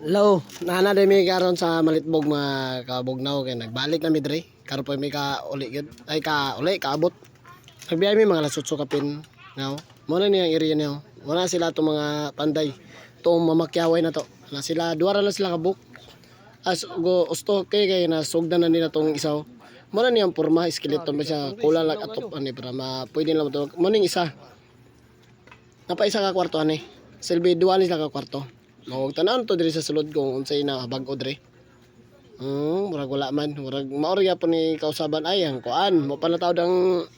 Hello, nana de mi karon sa Malitbog mga kabugnaw kay nagbalik na mi dre. Karon pa mi ka uli gyud. Ay ka uli kaabot. Nagbiyahe mi mga lasutso kapin. Ngaw. Mo na niyang area niyo. Wala sila to mga panday. To mamakyaway na to. Na sila duara na sila kabuk. As go usto kay na sugdan na nila tong isaw. Mo na niyang porma skeleton ba siya kulang lag atop ani para pwede lang to. Mo ning isa. Napa isa ka kwarto ani. Silbi dual sila ka kwarto. Mawag tanan to diri sa sulod kung unsay na bag-o diri. Murag wala man, murag maori gyapon ni kausaban ay ang kuan, mo pa na tawd ang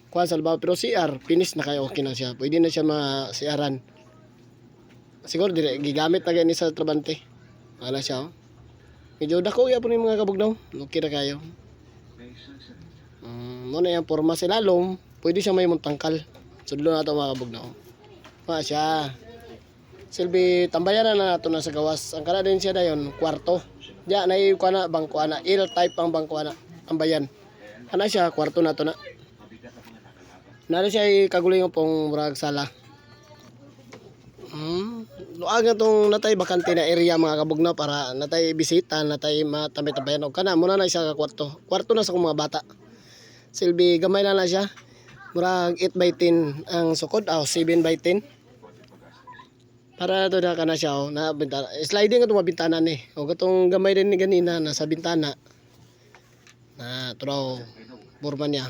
kuan sa labaw pero CR finish na kayo okay na siya. Pwede na siya ma-CRan. Siguro dire gigamit na gani sa trabante. Wala siya. Oh. Medyo dako gyapon ni mga kabugnaw. Okay ra kayo. Mo na yang porma sila lalom, pwede siya may tangkal. Sudlo na to mga kabugnaw. Wa siya. Silbi tambayan na nato na sa gawas. Ang kana din siya dayon kwarto. Diya na ko na bangko ana, L type ang bangko ana. Tambayan. Ana siya kwarto na to na. Nara siya kaguling pong murag sala. Luag na tong natay bakante na area mga kabugnaw para natay bisita, natay matamay-tambayan og kana muna na siya ka kwarto. Kwarto na sa mga bata. Silbi gamay na siya. Murag 8 by 10 ang sukod, 7 by 10. Para to na kana siya na bintana. Sliding ato mabintana ni. O katong gamay din ni ganina nasa bintana. Na tro burman niya.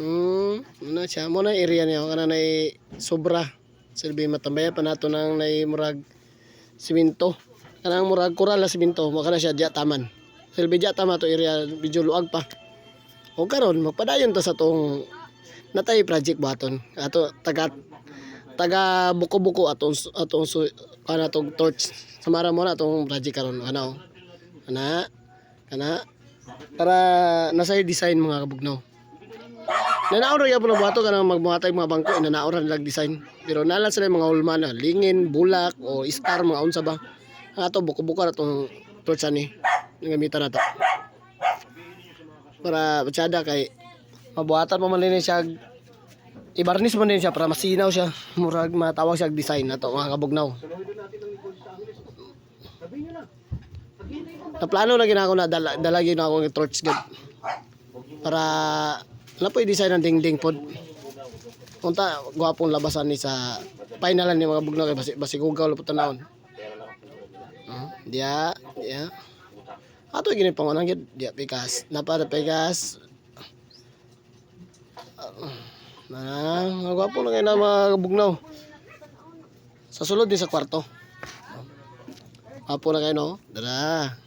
Ano siya mo na area niya kana nay sobra. Silbi matambaya pa nato nang nay murag simento. Kanang murag koral na simento mo kana siya diya taman. Silbi diya tama to area medyo luag pa. O karon magpadayon to sa tong natay project baton. Ato taga buko-buko atong kana tong torch samara mo na atong project karon ana para nasa design mga kabugnaw. Nanaon ra gyapon buhato kanang magbuhatag mga bangko nanaon ra nilang design pero nalan sila mga hulma na lingin bulak o star mga unsa ba ang ato buko-buko na tong torch ani gamitan nato para batsada kay mabuhatan pa man din siya ibarnis man din siya para masinaw siya. Murag matawag siya design na to mga kabugnaw. Na plano na ginako na dalagi na ako ng torch gud. Para napoy design ng dingding pod. Unta gwapong labasan ni sa finalan ni mga bugnaw kay basi gugaw lupot tanawon. Dia. Ato gini pangunang gid dia pikas. Napa pikas. Gwapo na kayo na mga bugnaw. Sa sulod din sa kwarto. Gwapo na kayo no. Dara.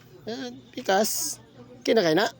Pikas. Kinakain na.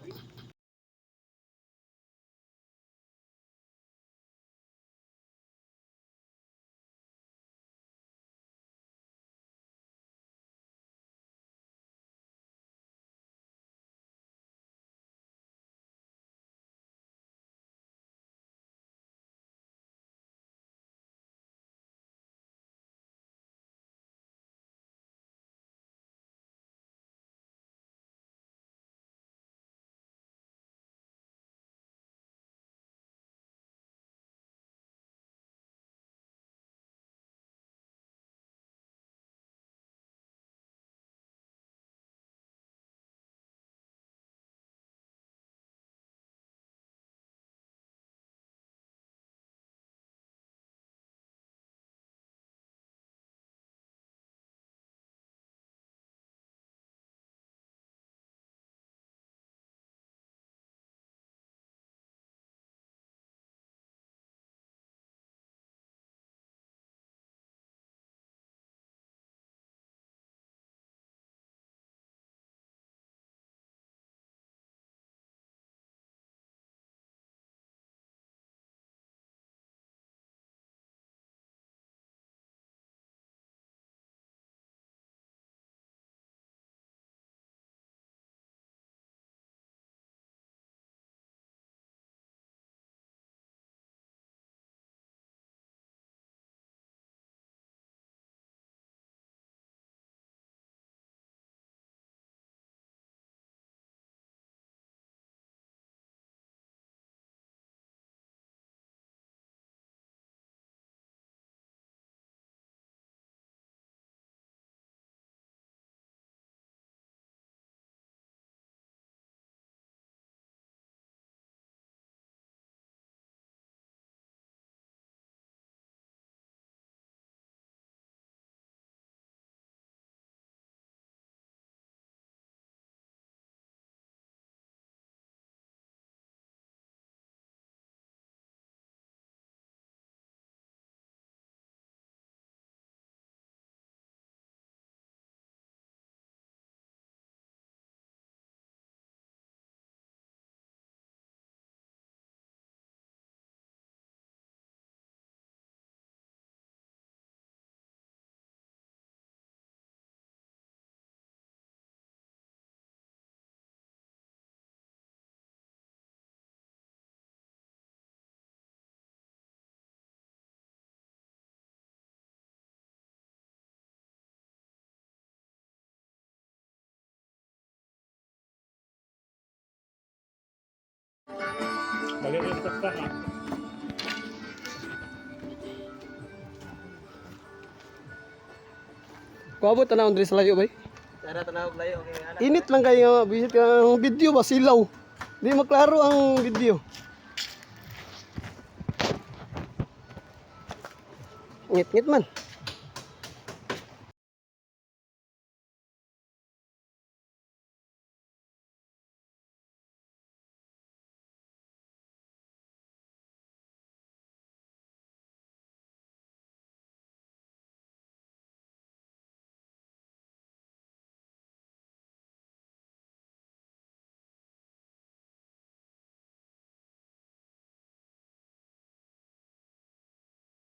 Balikin sa sana. Kuabot na Andres sa layo bay. Tara tanawag layo okay ana. Init lang kayo visit ka ang video ba silaw. Di maklaro ang video. Ngit-ngit man.